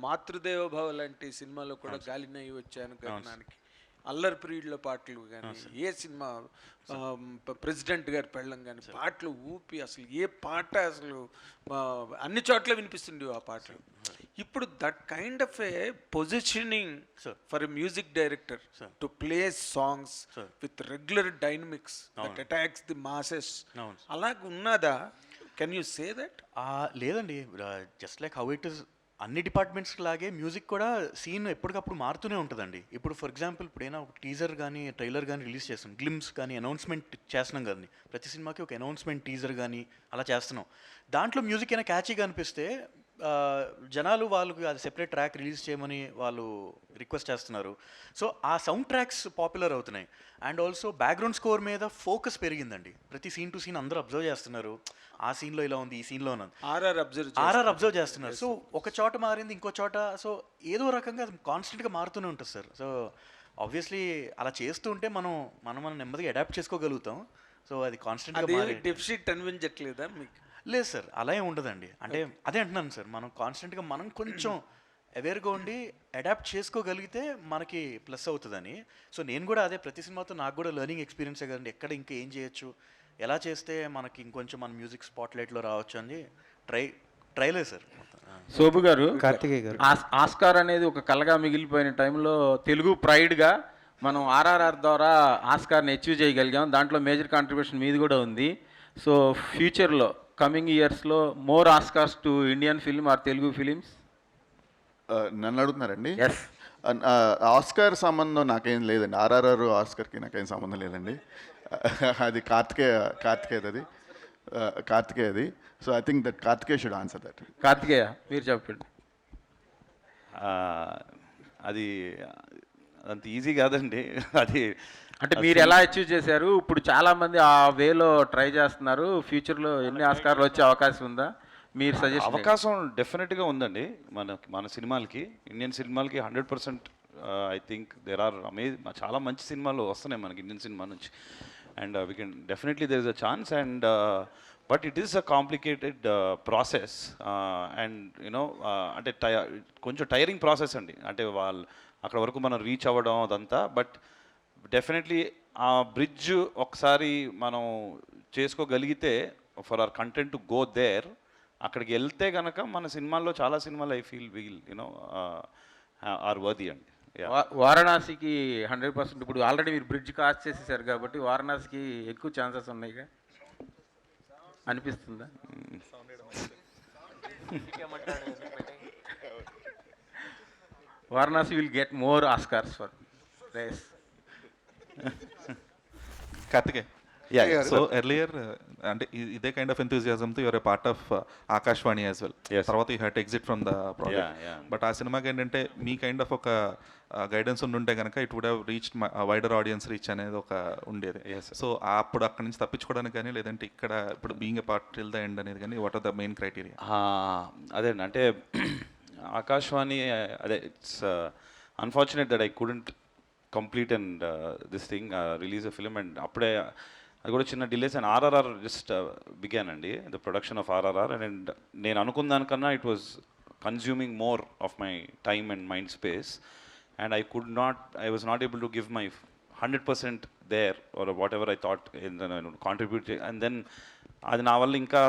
మాతృదేవ భవ లాంటి సినిమాలో కూడా గాలినై వచ్చాను గగనానికి, అల్లరి ప్రియుడిలో పాటలు కానీ, ఏ సినిమా ప్రెసిడెంట్ గారి పెళ్ళం కానీ పాటలు ఊపి అసలు ఏ పాట అసలు అన్ని చోట్ల వినిపిస్తుంది ఆ పాటలు. ఇప్పుడు that kind of a positioning for a music director to play songs with regular dynamics that attacks the masses అలాగ ఉన్నదా? Can you say that? లేదండి, just like how it is అన్ని డిపార్ట్మెంట్స్ లాగే మ్యూజిక్ కూడా సీన్ ఎప్పటికప్పుడు మారుతూనే ఉంటుందండి. ఇప్పుడు ఫర్ ఎగ్జాంపుల్ ఇప్పుడైనా ఒక టీజర్ కానీ ట్రైలర్ కానీ రిలీజ్ చేస్తాం, గ్లిమ్స్ కానీ అనౌన్స్మెంట్ చేస్తున్నాం కదండి. ప్రతి సినిమాకి ఒక అనౌన్స్మెంట్ టీజర్ కానీ అలా చేస్తున్నాం. దాంట్లో మ్యూజిక్ అయినా క్యాచీగా అనిపిస్తే జనాలు వాళ్ళకి అది సెపరేట్ ట్రాక్ రిలీజ్ చేయమని వాళ్ళు రిక్వెస్ట్ చేస్తున్నారు. సో ఆ సౌండ్ ట్రాక్స్ పాపులర్ అవుతున్నాయి. అండ్ ఆల్సో బ్యాక్గ్రౌండ్ స్కోర్ మీద ఫోకస్ పెరిగిందండి. ప్రతి సీన్ టు సీన్ అందరూ అబ్జర్వ్ చేస్తున్నారు. ఆ సీన్లో ఇలా ఉంది, ఈ సీన్లో ఉన్నది, ఆర్ఆర్ అబ్జర్వ్ చేస్తున్నారు. సో ఒక చోట మారింది ఇంకో చోట, సో ఏదో రకంగా అది కాన్స్టెంట్గా మారుతూనే ఉంటుంది సార్. సో ఆబ్వియస్లీ అలా చేస్తూ ఉంటే మనం నెమ్మదిగా అడాప్ట్ చేసుకోగలుగుతాం. సో అది కాన్స్టెంట్గా డెఫిసిట్ అనిపించట్లేదా మీకు? లేదు సార్, అలా ఏం ఉండదండి. అంటే అదే అంటున్నాను సార్, మనం కాన్స్టెంట్గా మనం కొంచెం అవేర్గా ఉండి అడాప్ట్ చేసుకోగలిగితే మనకి ప్లస్ అవుతుందని. సో నేను కూడా అదే, ప్రతి సినిమాతో నాకు కూడా లెర్నింగ్ ఎక్స్పీరియన్సే కదండి. ఎక్కడ ఇంకా ఏం చేయొచ్చు, ఎలా చేస్తే మనకి ఇంకొంచెం మన మ్యూజిక్ స్పాట్లైట్లో రావచ్చు అని ట్రైలే సార్. శోభు గారు, కార్తికేయ గారు, ఆస్కార్ అనేది ఒక కలగా మిగిలిపోయిన టైంలో తెలుగు ప్రైడ్గా మనం ఆర్ఆర్ఆర్ ద్వారా ఆస్కార్ని అచీవ్ చేయగలిగాం. దాంట్లో మేజర్ కాంట్రిబ్యూషన్ మీది కూడా ఉంది. సో ఫ్యూచర్లో కమింగ్ ఇయర్స్లో more Oscars to Indian film or Telugu films? నన్ను అడుగుతున్నారండి? ఎస్. ఆస్కార్ సంబంధం నాకేం లేదండి. ఆర్ఆర్ఆర్ ఆస్కార్కి నాకేం సంబంధం లేదండి. అది కార్తికేయది. So I think that Karthikeya should answer that. Karthikeya, మీరు చెప్పండి. అది అంత ఈజీ కాదండి. అది అంటే మీరు ఎలా అచీవ్ చేశారు? ఇప్పుడు చాలామంది ఆ వేలో ట్రై చేస్తున్నారు. ఫ్యూచర్లో ఎన్ని ఆస్కార్లు వచ్చే అవకాశం ఉందా? మీరు సజెస్ట్ అవకాశం డెఫినెట్గా ఉందండి. మన సినిమాలకి, ఇండియన్ సినిమాలకి 100% ఐ థింక్ దేర్ ఆర్ చాలా మంచి సినిమాలు వస్తున్నాయి మనకి ఇండియన్ సినిమా నుంచి. And we can definitely there is a chance. And but it is a complicated process. And you know అంటే కొంచెం టైరింగ్ ప్రాసెస్ అండి. అంటే అక్కడ వరకు మనం రీచ్ అవ్వడం అదంతా. బట్ డెఫినెట్లీ ఆ బ్రిడ్జ్ ఒకసారి మనం చేసుకోగలిగితే for our content to go there, అక్కడికి వెళ్తే కనుక మన సినిమాల్లో చాలా సినిమాలు I feel we'll you know are worthy అండి. వారణాసికి 100%. ఇప్పుడు ఆల్రెడీ మీరు బ్రిడ్జ్ కాస్ట్ చేసేసారు కాబట్టి వారణాసికి ఎక్కువ ఛాన్సెస్ ఉన్నాయిగా అనిపిస్తుందా? Varanasi will get more Oscars for race. Karthikeya, so earlier అంటే ఇదే కైండ్ ఆఫ్ ఎంతూజియాజంతో your a part of Aakashavani as well. తర్వాత you had to exit from the project. But ఆ సినిమాకి ఏంటంటే మీ కైండ్ ఆఫ్ ఒక గైడెన్స్ ఉంటే కనుక it would have reached wider audience reach అనేది ఒక ఉండేది. సో అప్పుడు అక్కడి నుంచి తప్పించుకోవడానికి కానీ, లేదంటే ఇక్కడ ఇప్పుడు being a part till the end అనేది కానీ, what are the main criteria? అదే అంటే ఆకాశవాణి, అదే it's unfortunate that I couldn't complete and this thing release a film. And అప్పుడే అది కూడా చిన్న delays. And RRR just began అండి, the production of RRR. And నేను అనుకున్న దానికన్నా it was consuming more of my time and mind space. And I was not able to give my 100% there or whatever I thought in contribute. And then అది నా వల్ల ఇంకా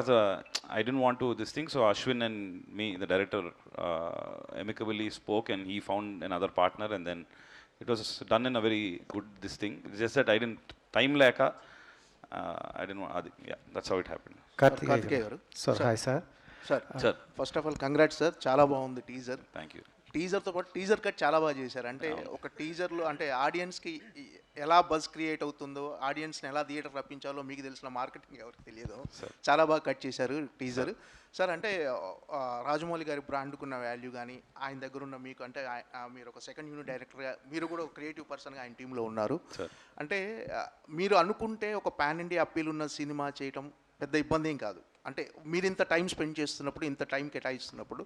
I didn't want to this thing. So Ashwin and me, the director, amicably spoke and he found another partner, and then it was done in a very good this thing. It's just that I didn't time leka. I didn't want. Yeah, that's how it happened. Karthikeya గారు, sir hi sir. Sir first of all congrats sir, చాలా బాగుంది teaser. Thank you. టీజర్తో పాటు teaser cut చాలా బాగా చేశారు. అంటే ఒక టీజర్లో అంటే ఆడియన్స్కి ఎలా బజ్ క్రియేట్ అవుతుందో, ఆడియన్స్ని ఎలా థియేటర్ రప్పించాలో మీకు తెలిసిన మార్కెటింగ్ ఎవరికి తెలియదు, చాలా బాగా కట్ చేశారు టీజర్. సార్ అంటే రాజమౌళి గారి బ్రాండ్కున్న వాల్యూ కానీ, ఆయన దగ్గర ఉన్న మీకు అంటే మీరు ఒక సెకండ్ యూనిట్ డైరెక్టర్గా, మీరు కూడా ఒక క్రియేటివ్ పర్సన్గా ఆయన టీంలో ఉన్నారు. అంటే మీరు అనుకుంటే ఒక పాన్ ఇండియా అప్పీల్ ఉన్న సినిమా చేయటం పెద్ద ఇబ్బంది ఏం కాదు. అంటే మీరు ఇంత టైం స్పెండ్ చేస్తున్నప్పుడు, ఇంత టైం కేటాయిస్తున్నప్పుడు,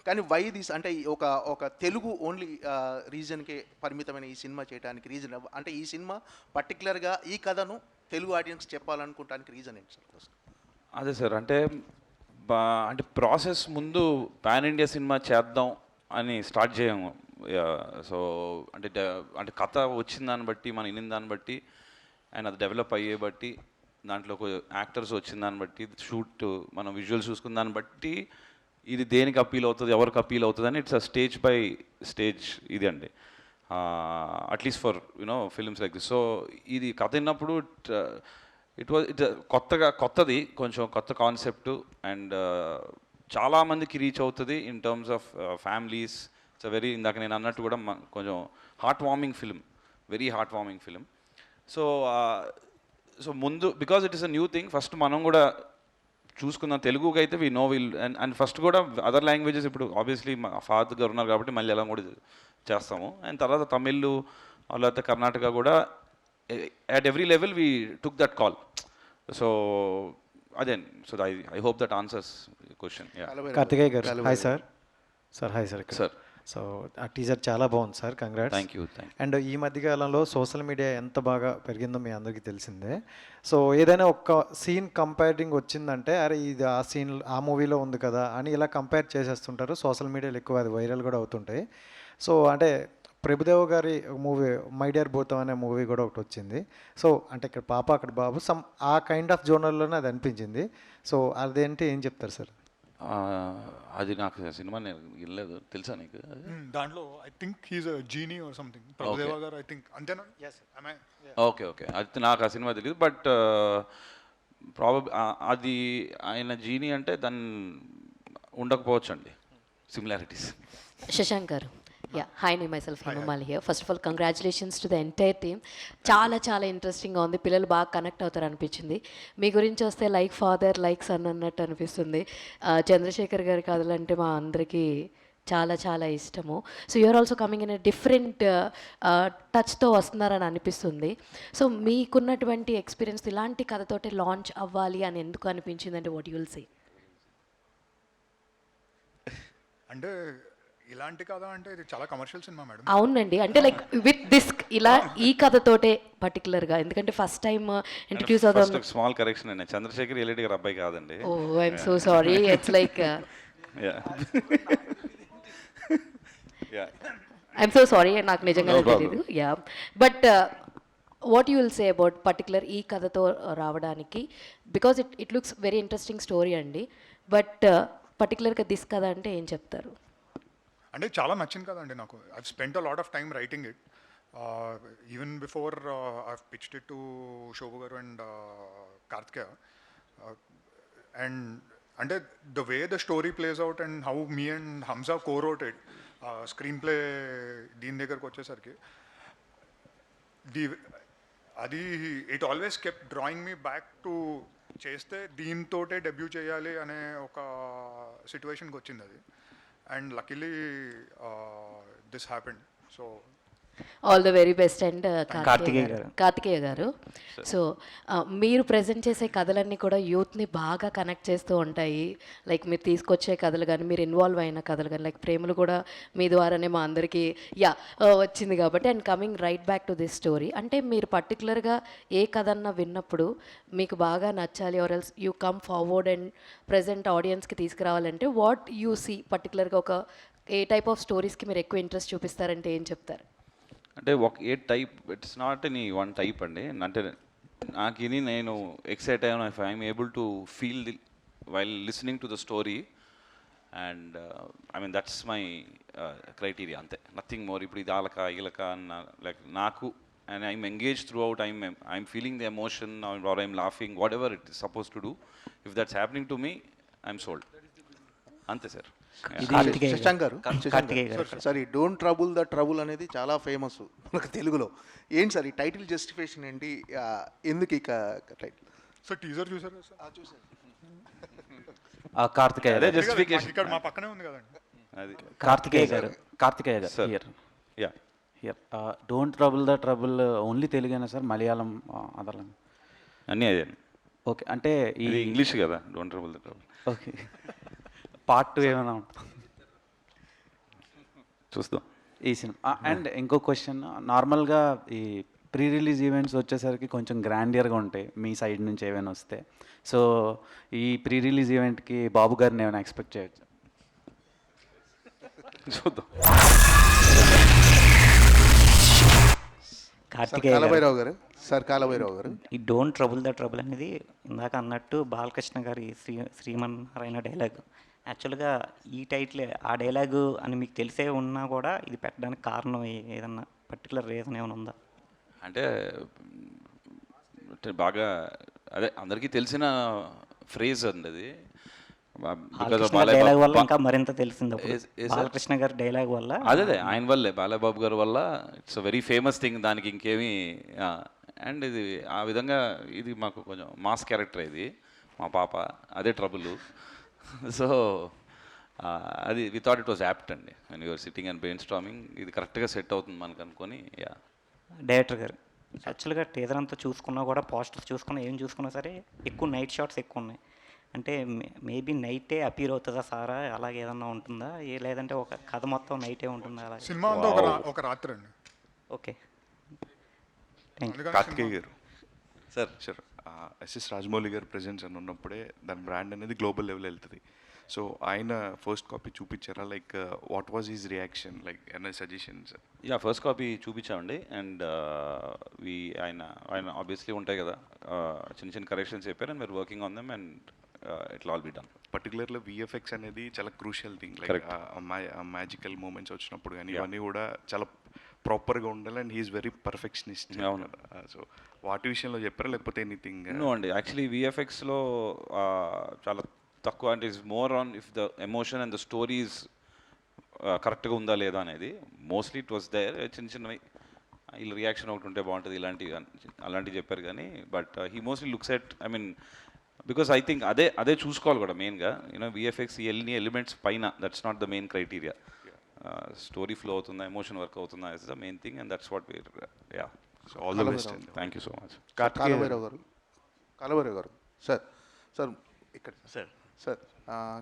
కానీ వై దిస్ అంటే ఒక తెలుగు ఓన్లీ రీజన్కే పరిమితమైన ఈ సినిమా చేయడానికి రీజన్ అంటే ఈ సినిమా పర్టికులర్గా ఈ కథను తెలుగు ఆడియన్స్ చెప్పాలనుకోవడానికి రీజన్ ఏంటి సార్? అదే సార్, అంటే ప్రాసెస్ ముందు పాన్ ఇండియా సినిమా చేద్దాం అని స్టార్ట్ చేయము. సో అంటే కథ వచ్చిన దాన్ని బట్టి, మనం వినిన దాన్ని బట్టి, అండ్ అది డెవలప్ అయ్యే బట్టి, దాంట్లో యాక్టర్స్ వచ్చిన దాన్ని బట్టి, షూట్ మనం విజువల్స్ చూసుకున్న దాన్ని బట్టి ఇది దేనికి అప్పీల్ అవుతుంది, ఎవరికి అప్పీల్ అవుతుంది అని it's a stage by stage ఇది అండి. At least for you know films like this. So ఇది కథ విన్నప్పుడు ఇట్ కొత్తది, కొంచెం కొత్త కాన్సెప్ట్. అండ్ చాలామందికి రీచ్ అవుతుంది in terms of families. It's very, ఇందాక నేను అన్నట్టు కూడా కొంచెం heart warming film, very heart warming film. So ముందు because it is a new thing, first మనం కూడా చూసుకున్న తెలుగుకి అయితే we know will and first కూడా అదర్ లాంగ్వేజెస్ ఇప్పుడు ఆబ్వియస్లీ ఫాదర్ గారు ఉన్నారు కాబట్టి మలయాళం కూడా చేస్తాము. అండ్ తర్వాత తమిళ్ లేకపోతే కర్ణాటక కూడా at every level we took that call. So again, so I hope that answers the question. Yeah. Karthikeya గారు hi sir. Hi sir. Sir, so ఆ టీజర్ చాలా బాగుంది sir, congrats. Thank you. And ఈ మధ్యకాలంలో సోషల్ మీడియా ఎంత బాగా పెరిగిందో మీ అందరికీ తెలిసిందే. సో ఏదైనా ఒక సీన్ కంపేరింగ్ వచ్చిందంటే అరే ఇది ఆ సీన్ ఆ మూవీలో ఉంది కదా అని ఇలా కంపేర్ చేసేస్తుంటారు. సోషల్ మీడియాలో ఎక్కువ అది వైరల్ కూడా అవుతుంటాయి. సో అంటే ప్రభుదేవ గారి మూవీ మై డియర్ భూతం అనే మూవీ కూడా ఒకటి వచ్చింది. సో అంటే ఇక్కడ పాప అక్కడ బాబు సమ్ ఆ కైండ్ ఆఫ్ జోనర్లోనే అది అనిపించింది. సో అదేంటి ఏం చెప్తారు సార్? అది నాకు సినిమా నేను వినలేదు, తెలుసా నీకు? దాంట్లో I think he's a genie or something, Prabhudeva గారు ఐ థింక్, అంతేనా? ఓకే ఓకే, అది నాకు ఆ సినిమా తెలియదు. బట్ అది ఆయన జీనీ అంటే దాన్ని ఉండకపోవచ్చు అండి సిమిలారిటీస్. శశాంక్ గారు, యా హాయ్, నే my self Hemamali here. First of all congratulations to the entire team. చాలా చాలా ఇంట్రెస్టింగ్గా ఉంది, పిల్లలు బాగా కనెక్ట్ అవుతారు అనిపించింది. మీ గురించి వస్తే లైక్ ఫాదర్ లైక్ సన్ అన్నట్టు అనిపిస్తుంది. చంద్రశేఖర్ గారి కథలు అంటే మా అందరికీ చాలా చాలా ఇష్టము. So you're also coming in a different టచ్తో వస్తున్నారని అనిపిస్తుంది. సో మీకున్నటువంటి ఎక్స్పీరియన్స్ ఇలాంటి కథతోటే లాంచ్ అవ్వాలి అని ఎందుకు అనిపించింది అంటే వాట్ యు విల్ సే? అంటే ఇలాంటి కథ అంటే ఇది చాలా కమర్షియల్ సినిమా మేడం. అవునండి, అంటే లైక్ విత్ దిస్ ఇలా ఈ కథతోటే పర్టికులర్గా, ఎందుకంటే ఫస్ట్ టైం ఇంట్రడ్యూస్ అవుతాం. స్మాల్ కరెక్షన్ అండి, చంద్రశేఖర్ ఎల్రెడ్డి గారు అబ్బాయి కాదండి. Oh I'm so sorry, it's like I'm so sorry, నాకు నిజంగానే తెలియదు. Yeah, but what you will say about particular ఈ కథతో రావడానికి? Because it looks very interesting story అండి, బట్ పర్టికులర్గా దిస్ కథ అంటే ఏం చెప్తారు? అంటే చాలా నచ్చింది కదండి నాకు. I've spent a lot of time writing it. Even before I've pitched it to Shobu గారు అండ్ కార్తికేయ. అండ్ అంటే the way the story plays out and how me and Hamsa cowrote it, screen play దీని దగ్గరకు వచ్చేసరికి అది it always kept drawing me back to చేస్తే దీంతోటే debut చేయాలి అనే ఒక సిచ్యువేషన్కి వచ్చింది అది. And luckily this happened. So all the very best. And Karthikeya garu, so మీరు ప్రజెంట్ చేసే కథలన్నీ కూడా యూత్ని బాగా కనెక్ట్ చేస్తూ ఉంటాయి. లైక్ మీరు తీసుకొచ్చే కథలు కానీ, మీరు ఇన్వాల్వ్ అయిన కథలు కానీ, లైక్ ప్రేమలు కూడా మీ ద్వారానే మా అందరికీ వచ్చింది కాబట్టి. And coming right back to this story, అంటే మీరు పర్టికులర్గా ఏ కథన్నా విన్నప్పుడు మీకు బాగా నచ్చాలి or else you come forward and present ఆడియన్స్కి తీసుకురావాలంటే వాట్ యూ సీ పర్టికులర్గా ఒక ఏ టైప్ ఆఫ్ స్టోరీస్కి మీరు ఎక్కువ ఇంట్రెస్ట్ చూపిస్తారంటే ఏం చెప్తారు? అంటే ఏ type, its not any one type అండి. అంటే నాకు ఇది నేను ఎక్సైట్ అయ్యాను if I'm able to feel the while listening to the story. And I mean that's my criteria, అంతే, నథింగ్ మోర్. ఇప్పుడు ఇది ఆలక ఈలక అన్న లైక్ నాకు, and I'm engage throughout, I'm feeling the emotion or I'm laughing, whatever it is suppose to do. If that's happening to me, I'm sold, అంతే sir. Shashank గారు, sorry, don't trouble the trouble అనేది చాలా famous మనకు తెలుగులో. ఏంటి sir ఈ title justification ఏంటి, ఎందుకు ఇక టైటిల్? సో టీజర్ చూసారు కదా సార్? చూసాను. కార్తికేయ, అదే జస్టిఫికేషన్ ఇక్కడ మా పక్కనే ఉంది కదండి. అది కార్తికేయ గారు here. Yeah, here don't trouble the trouble only తెలుగేనా సార్? మలయాళం, అదర్ అన్నీ అదే. ఓకే, అంటే ఇది ఇంగ్లీష్ కదా, don't trouble the trouble. Okay, part 2 ఏమైనా చూస్తాం ఈ సినిమా. అండ్ ఇంకో క్వశ్చన్, నార్మల్గా ఈ ప్రీ రిలీజ్ ఈవెంట్స్ వచ్చేసరికి కొంచెం గ్రాండియర్గా ఉంటాయి మీ సైడ్ నుంచి ఏమైనా వస్తే. సో ఈ ప్రీ రిలీజ్ ఈవెంట్కి బాబు గారిని ఏమైనా ఎక్స్పెక్ట్ చేయొచ్చు? చూద్దాం. కాలభైరావు గారు, సార్ కాలభైరావు గారు, ఈ డోంట్ ట్రబుల్ ద ట్రబుల్ అనేది ఇందాక అన్నట్టు బాలకృష్ణ గారి శ్రీమన్నారాయణ డైలాగ్. యాక్చువల్గా ఈ టైటిల్ ఆ డైలాగు అని మీకు తెలిసే ఉన్నా కూడా ఇది పెట్టడానికి కారణం ఏదన్నా పర్టికులర్ రీజన్ ఏమైనా ఉందా? అంటే బాగా అదే అందరికీ తెలిసిన ఫ్రేజ్ అండి అది. డైలాగ్ వల్ల ఇంకా మరింత తెలిసింది అప్పుడు. బాలకృష్ణ గారి డైలాగ్ వల్ల. అదే ఆయన వల్లే, బాలబాబు గారి వల్ల. It's a very famous thing. దానికి ఇంకేమీ అండ్ ఇది ఆ విధంగా ఇది మాకు కొంచెం మాస్ క్యారెక్టర్. ఇది మా పాప, అదే ట్రబుల్. సో అది we thought it was apt అండి. And you're sitting and brainstorming, ఇది కరెక్ట్గా సెట్ అవుతుంది మనకు అనుకొని. యా, డైరెక్టర్ గారు యాక్చువల్గా టీజర్ అంతా చూసుకున్నా కూడా, పోస్టర్స్ చూసుకున్నా, ఏం చూసుకున్నా సరే ఎక్కువ నైట్ షాట్స్ ఎక్కువ ఉన్నాయి. అంటే మేబీ నైటే అపీర్ అవుతుందా సారా, అలాగే ఏదన్నా ఉంటుందా, లేదంటే ఒక కథ మొత్తం నైటే ఉంటుందా? అలా సినిమా అంతా ఒక రాత్రి అండి. ఓకే, కార్తికేయ గారు సార్ ఎస్ఎస్ రాజమౌళి గారు ప్రెజెన్స్ అని ఉన్నప్పుడే దాని బ్రాండ్ అనేది గ్లోబల్ లెవెల్ వెళ్తుంది. సో ఆయన ఫస్ట్ కాపీ చూపించారా? Like what was his reaction, like any suggestions? Yeah, first copy చూపించామండి. అండ్ ఆయన ఆబ్వియస్లీ ఉంటాయి కదా, చిన్న చిన్న కరెక్షన్స్ చెప్పారు. అండ్ మీరు working on them and it all be done. Particularly VFX అనేది చాలా crucial thing. Like magical moments వచ్చినప్పుడు కానీ ఇవన్నీ కూడా చాలా ప్రాపర్గా ఉండాలి. And he is very perfectionist. అవును. సో వాటి విషయంలో చెప్పారా లేకపోతే ఎనీథింగ్? నో అండి, యాక్చువల్లీ విఎఫ్ఎక్స్లో చాలా తక్కువ. అంటే it's more on if the emotion and the stories కరెక్ట్గా ఉందా లేదా అనేది. Mostly it was there. చిన్న చిన్నవి వీళ్ళ రియాక్షన్ ఒకటి ఉంటే బాగుంటుంది, అలాంటివి చెప్పారు. కానీ but he mostly looks at, I mean because I think అదే చూసుకోవాలి కూడా మెయిన్గా. యూనో విఎఫ్ఎక్స్ ఎన్ని ఎలిమెంట్స్ పైన, that's not the main criteria. Story flow అవుతుందా, ఎమోషన్ వర్క్ అవుతుందా is the main thing. And that's what Veer. Yeah, so all the best. Thank you so much. Kal Bhairav గారు sir ఇక్కడ సార్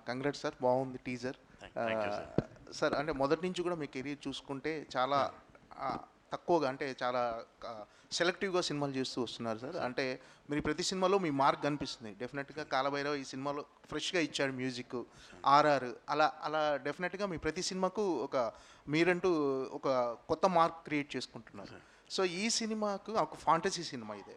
కంగ్రాట్స్ సార్, బాగుంది teaser sir. అంటే మొదటి నుంచి కూడా మీ career చూసుకుంటే చాలా తక్కువగా, అంటే చాలా సెలెక్టివ్గా సినిమాలు చేస్తూ వస్తున్నారు సార్. అంటే మీరు ప్రతి సినిమాలో మీ మార్క్ కనిపిస్తుంది. డెఫినెట్గా కాలభైరవ్ ఈ సినిమాలో ఫ్రెష్గా ఇచ్చాడు మ్యూజిక్, ఆర్ఆర్, అలా డెఫినెట్గా మీ ప్రతి సినిమాకు మీరంటూ ఒక కొత్త మార్క్ క్రియేట్ చేసుకుంటున్నారు. సో ఈ సినిమాకు ఒక ఫాంటసీ సినిమా ఇదే.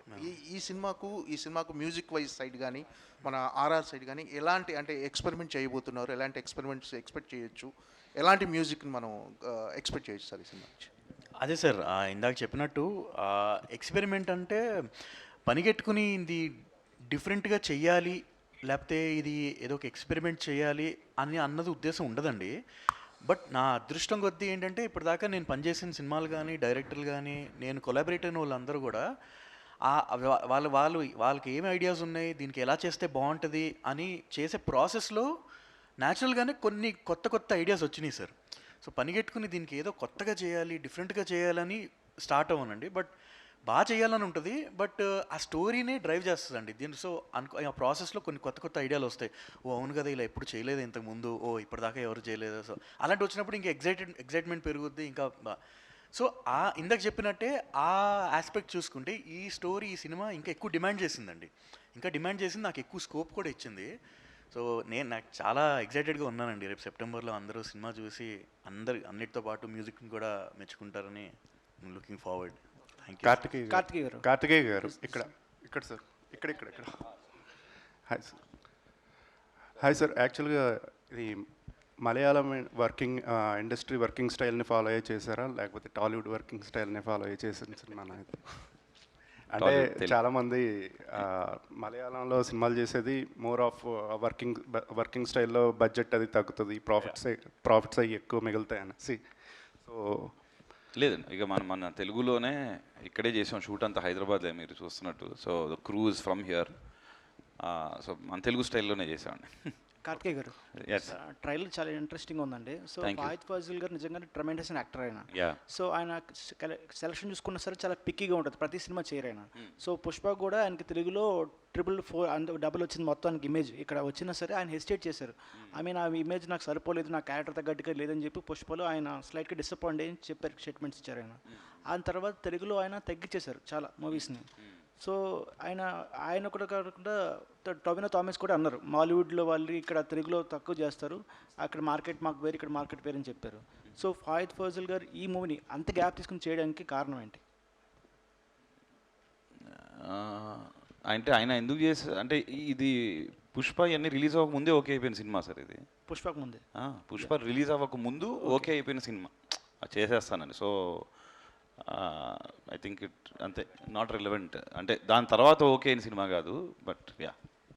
ఈ సినిమాకు మ్యూజిక్ వైజ్ సైడ్ కానీ మన ఆర్ఆర్ సైడ్ కానీ ఎలాంటి అంటే ఎక్స్పెరిమెంట్ చేయబోతున్నారు, ఎలాంటి ఎక్స్పెరిమెంట్స్ ఎక్స్పెక్ట్ చేయొచ్చు, ఎలాంటి మ్యూజిక్ని మనం ఎక్స్పెక్ట్ చేయొచ్చు సార్ ఈ సినిమా నుంచి? అదే సార్, ఇందాక చెప్పినట్టు ఎక్స్పెరిమెంట్ అంటే పనిగట్టుకుని ఇది డిఫరెంట్గా చెయ్యాలి, లేకపోతే ఇది ఏదో ఒక ఎక్స్పెరిమెంట్ చేయాలి అని అన్నది ఉద్దేశం ఉండదండి. బట్ నా అదృష్టం కొద్దీ ఏంటంటే ఇప్పటిదాకా నేను పనిచేసిన సినిమాలు కానీ, డైరెక్టర్లు కానీ, నేను కొలాబరేట్ అయిన వాళ్ళందరూ కూడా వాళ్ళకి ఏమి ఐడియాస్ ఉన్నాయి, దీనికి ఎలా చేస్తే బాగుంటుంది అని చేసే ప్రాసెస్లో న్యాచురల్గానే కొన్ని కొత్త ఐడియాస్ వచ్చినాయి సార్. సో పనిగట్టుకుని దీనికి ఏదో కొత్తగా చేయాలి, డిఫరెంట్గా చేయాలని స్టార్ట్ అవ్వనండి. బట్ బాగా చేయాలని ఉంటుంది, బట్ ఆ స్టోరీనే డ్రైవ్ చేస్తుందండి దీని. సో ఆ ప్రాసెస్లో కొన్ని కొత్త ఐడియాలు వస్తాయి. ఓ అవును కదా, ఇలా ఎప్పుడు చేయలేదు ఇంతకుముందు, ఓ ఇప్పటిదాకా ఎవరు చేయలేదు. సో అలాంటి వచ్చినప్పుడు ఇంకా ఎగ్జైట్మెంట్ పెరుగుద్ది ఇంకా. సో ఇందాక చెప్పినట్టే ఆ ఆస్పెక్ట్ చూసుకుంటే ఈ సినిమా ఇంకా ఎక్కువ డిమాండ్ చేసిందండి. ఇంకా డిమాండ్ చేసింది, నాకు ఎక్కువ స్కోప్ కూడా ఇచ్చింది. సో నాకు చాలా ఎగ్జైటెడ్గా ఉన్నానండి. రేపు సెప్టెంబర్లో అందరూ సినిమా చూసి అన్నిటితో పాటు మ్యూజిక్ని కూడా మెచ్చుకుంటారని లుకింగ్ ఫార్వర్డ్. కార్తికేయ గారు ఇక్కడ సార్, ఇక్కడ హాయ్ సార్. యాక్చువల్గా ఇది మలయాళం ఇండస్ట్రీ వర్కింగ్ స్టైల్ని ఫాలో అయ్యే చేశారా, లేకపోతే టాలీవుడ్ వర్కింగ్ స్టైల్ని ఫాలో అయ్యే చేసిన సినిమా అయితే? అంటే చాలామంది మలయాళంలో సినిమాలు చేసేది మోర్ ఆఫ్ వర్కింగ్ స్టైల్లో బడ్జెట్ అది తగ్గుతుంది, ప్రాఫిట్స్ అవి ఎక్కువ మిగులుతాయి అనేసి. సో లేదండి, ఇక మన తెలుగులోనే ఇక్కడే చేసాం షూట్ అంతా, హైదరాబాద్లో మీరు చూస్తున్నట్టు. So the cruise from here. So మన తెలుగు స్టైల్లోనే చేసామండి. కార్తికేయ గారు, ట్రైలర్ చాలా ఇంట్రెస్టింగ్ ఉందండి. సో ఫాయిద్ ఫాజిల్ గారు నిజంగానే ట్రమెండస్ యాక్టర్ ఆయన. సో ఆయన సెలక్షన్ చూసుకున్నా సరే చాలా పిక్కీగా ఉంటుంది, ప్రతి సినిమా చేయరైనా. సో పుష్ప కూడా ఆయనకి తెలుగులో 444 డబుల్ వచ్చింది మొత్తానికి ఇమేజ్. ఇక్కడ వచ్చినా సరే ఆయన హెసిటేట్ చేశారు. ఐ మీన్ ఆ ఇమేజ్ నాకు సరిపోలేదు, నా క్యారెక్టర్ తగ్గట్టుగా లేదని చెప్పి పుష్పలో ఆయన స్లైట్గా డిసప్పాయింట్ అయ్యి చెప్పారు, స్టేట్మెంట్స్ ఇచ్చారు ఆయన. ఆ తర్వాత తెలుగులో ఆయన తగ్గించేశారు చాలా మూవీస్ని. సో ఆయన కూడా కాకుండా టొవినో థామస్ కూడా అన్నారు, మాలీవుడ్లో వాళ్ళు ఇక్కడ తెలుగులో తక్కువ చేస్తారు, అక్కడ మార్కెట్ మాకు వేరు, ఇక్కడ మార్కెట్ వేరు అని చెప్పారు. సో ఫాయిద్ ఫాజిల్ గారు ఈ మూవీని అంత గ్యాప్ తీసుకుని చేయడానికి కారణం ఏంటి? అంటే ఆయన ఎందుకు చేశారు అంటే, ఇది పుష్ప ఇవన్నీ రిలీజ్ అవ్వక ముందే ఓకే అయిపోయిన సినిమా సార్ ఇది. పుష్పకు ముందే, పుష్ప రిలీజ్ అవ్వక ముందు ఓకే అయిపోయిన సినిమా, చేసేస్తానండి. సో ఐ థింక్ ఇట్ అంతే, నాట్ రిలవెంట్. అంటే దాని తర్వాత ఓకే అయిన సినిమా కాదు, బట్ యా.